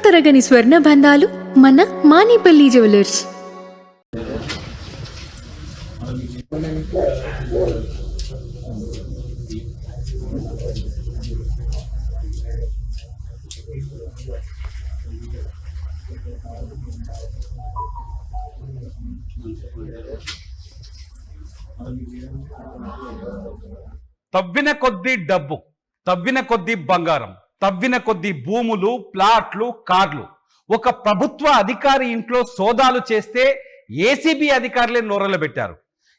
తరగని స్వర్ణ బంధాలు మన మానిపల్లి జ్యువెలర్స్. తవ్విన కొద్దీ డబ్బు, తవ్విన కొద్దీ బంగారం, తవ్విన కొద్దీ భూములు, ప్లాట్లు, కార్లు. ఒక ప్రభుత్వ అధికారి ఇంట్లో సోదాలు చేస్తే ఏసీబీ అధికారులే నోరలు పెట్టారు.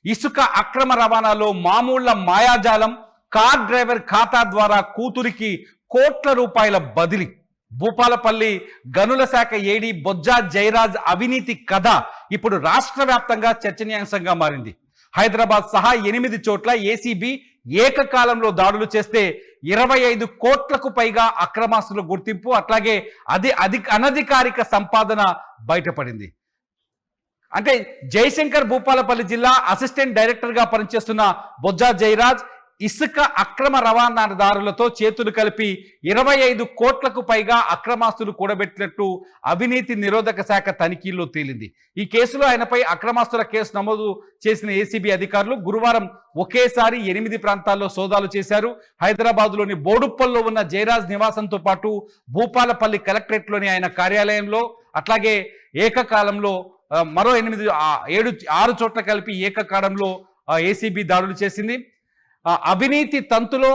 ఇసుక అక్రమ రవాణాలో మామూళ్ల మాయాజాలం, కార్ డ్రైవర్ ఖాతా ద్వారా కూతురికి కోట్ల రూపాయల బదిలీ. భూపాలపల్లి గనుల శాఖ ఏడీ బొజ్జా జయరాజ్ అవినీతి కథ ఇప్పుడు రాష్ట్ర వ్యాప్తంగా చర్చనీయాంశంగా మారింది. హైదరాబాద్ సహా 8 చోట్ల ఏసీబీ ఏకకాలంలో దాడులు చేస్తే 25 కోట్లకు పైగా అక్రమాస్తుల గుర్తింపు, అట్లాగే అనధికారిక సంపాదన బయటపడింది. అంటే జయశంకర్ భూపాలపల్లి జిల్లా అసిస్టెంట్ డైరెక్టర్గా పనిచేస్తున్న బొజ్జా జయరాజ్ ఇసుక అక్రమ రవాణాదారులతో చేతులు కలిపి 25 కోట్లకు పైగా అక్రమాస్తులు కూడబెట్టినట్టు అవినీతి నిరోధక శాఖ తనిఖీల్లో తేలింది. ఈ కేసులో ఆయనపై అక్రమాస్తుల కేసు నమోదు చేసిన ఏసీబీ అధికారులు గురువారం ఒకేసారి 8 ప్రాంతాల్లో సోదాలు చేశారు. హైదరాబాద్లోని బోడుప్పల్లో ఉన్న జయరాజ్ నివాసంతో పాటు భూపాలపల్లి కలెక్టరేట్లోని ఆయన కార్యాలయంలో, అట్లాగే ఏకకాలంలో మరో 6 చోట్ల కలిపి ఏకకాలంలో ఏసీబీ దాడులు చేసింది. అవినీతి తంతులో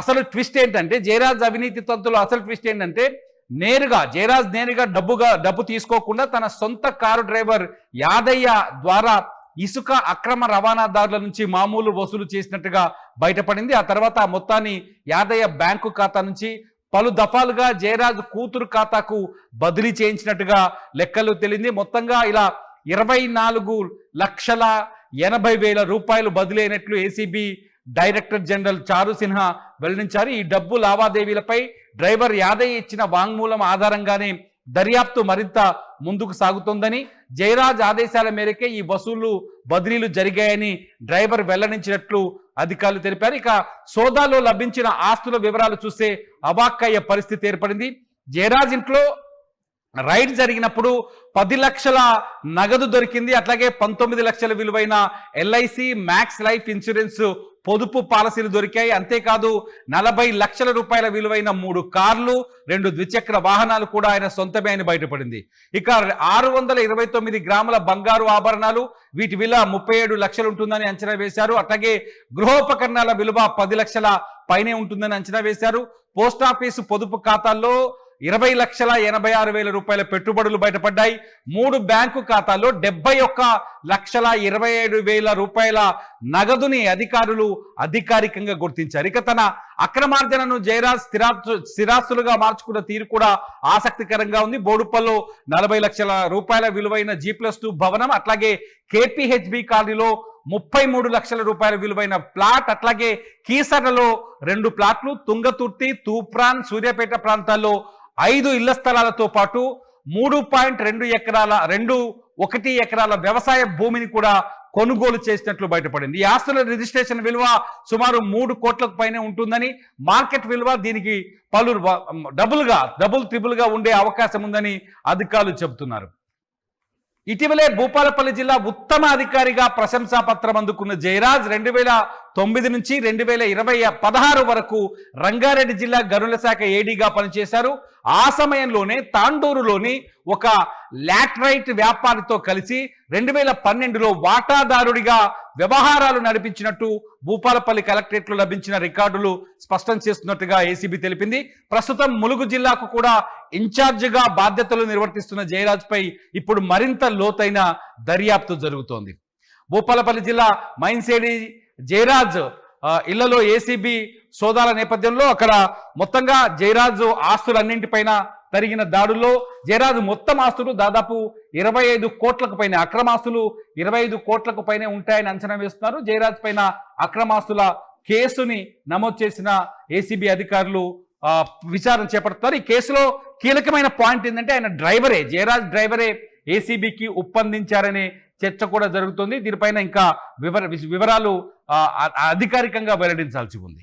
అసలు ట్విస్ట్ ఏంటంటే, జయరాజ్ అవినీతి తంతులో అసలు ట్విస్ట్ ఏంటంటే, జయరాజ్ నేరుగా డబ్బు తీసుకోకుండా తన సొంత కారు డ్రైవర్ యాదయ్య ద్వారా ఇసుక అక్రమ రవాణాదారుల నుంచి మామూలు వసూలు చేసినట్టుగా బయటపడింది. ఆ తర్వాత ఆ మొత్తాన్ని యాదయ్య బ్యాంకు ఖాతా నుంచి పలు దఫాలుగా జయరాజ్ కూతురు ఖాతాకు బదిలీ చేయించినట్టుగా లెక్కలు తేలింది. మొత్తంగా ఇలా 24,80,000 రూపాయలు బదిలీ అయినట్లు ఏసీబీ డైరెక్టర్ జనరల్ చారు సిన్హా వెల్లడించారు. ఈ డబ్బు లావాదేవీలపై డ్రైవర్ యాదయ్య ఇచ్చిన వాంగ్మూలం ఆధారంగానే దర్యాప్తు మరింత ముందుకు సాగుతోందని, జయరాజ్ ఆదేశాల మేరకే ఈ వసూళ్లు బదిలీలు జరిగాయని డ్రైవర్ వెల్లడించినట్లు అధికారులు తెలిపారు. ఇక సోదాలో లభించిన ఆస్తుల వివరాలు చూస్తే అవాక్కయ్యే పరిస్థితి ఏర్పడింది. జయరాజ్ ఇంట్లో రైడ్ జరిగినప్పుడు 10 లక్షల నగదు దొరికింది. అట్లాగే 19 లక్షల విలువైన ఎల్ఐసి మ్యాక్స్ లైఫ్ ఇన్సూరెన్స్ పొదుపు పాలసీలు దొరికాయి. అంతేకాదు 40 లక్షల రూపాయల విలువైన 3 కార్లు, 2 ద్విచక్ర వాహనాలు కూడా ఆయన సొంతమే అని బయటపడింది. ఇక 629 గ్రాముల బంగారు ఆభరణాలు, వీటి విలువ 37 లక్షలు ఉంటుందని అంచనా వేశారు. అట్లాగే గృహోపకరణాల విలువ 10 లక్షల పైనే ఉంటుందని అంచనా వేశారు. పోస్టాఫీసు పొదుపు ఖాతాల్లో 20,86,000 రూపాయల పెట్టుబడులు బయటపడ్డాయి. 3 బ్యాంకు ఖాతాల్లో 71,27,000 రూపాయల నగదుని అధికారులు అధికారికంగా గుర్తించారు. ఇక తన అక్రమార్జనను జయరాజ్ స్థిరాస్తులుగా మార్చుకున్న తీరు కూడా ఆసక్తికరంగా ఉంది. బోడుప్పల్లో 40 లక్షల రూపాయల విలువైన G+2 భవనం, అట్లాగే KPHB కాలనీలో 33 లక్షల రూపాయల విలువైన ప్లాట్, అట్లాగే కీసరలో 2 ప్లాట్లు, తుంగతుర్తి, తూప్రాన్, సూర్యాపేట ప్రాంతాల్లో 5 ఇళ్ల స్థలాలతో పాటు 3.1 ఎకరాల వ్యవసాయ భూమిని కూడా కొనుగోలు చేసినట్లు బయటపడింది. ఈ ఆస్తుల రిజిస్ట్రేషన్ విలువ సుమారు 3 కోట్లకు పైనే ఉంటుందని, మార్కెట్ విలువ దీనికి ట్రిపుల్గా ఉండే అవకాశం ఉందని అధికారులు చెబుతున్నారు. ఇటీవలే భూపాలపల్లి జిల్లా ఉత్తమ అధికారిగా ప్రశంసా పత్రం అందుకున్న జయరాజ్ 2009 నుంచి 2016 వరకు రంగారెడ్డి జిల్లా గనుల శాఖ ఏడీగా పనిచేశారు. ఆ సమయంలోనే తాండూరులోని ఒక లాటరైట్ వ్యాపారితో కలిసి 2012లో వాటాదారుడిగా వ్యవహారాలు నడిపించినట్టు భూపాలపల్లి కలెక్టరేట్లో లభించిన రికార్డులు స్పష్టం చేస్తున్నట్టుగా ఏసీబీ తెలిపింది. ప్రస్తుతం ములుగు జిల్లాకు కూడా ఇన్ఛార్జిగా బాధ్యతలు నిర్వర్తిస్తున్న జయరాజ్ పై ఇప్పుడు మరింత లోతైన దర్యాప్తు జరుగుతోంది. భూపాలపల్లి జిల్లా మైన్సేడి జయరాజ్ ఇళ్లలో ఏసీబీ సోదాల నేపథ్యంలో అక్కడ మొత్తంగా జయరాజు ఆస్తులన్నింటిపైన జరిగిన దాడుల్లో జయరాజు మొత్తం ఆస్తులు దాదాపు 25 కోట్లకు పైన, అక్రమాస్తులు 25 కోట్లకు పైనే ఉంటాయని అంచనా వేస్తున్నారు. జయరాజ్ పైన అక్రమాస్తుల కేసుని నమోదు చేసిన ఏసీబీ అధికారులు విచారణ చేపడుతున్నారు. ఈ కేసులో కీలకమైన పాయింట్ ఏంటంటే ఆయన జయరాజ్ డ్రైవరే ఏసీబీకి ఒప్పందించారనే చర్చ కూడా జరుగుతుంది. దీనిపైన ఇంకా వివరాలు అధికారికంగా వెల్లడించాల్సి ఉంది.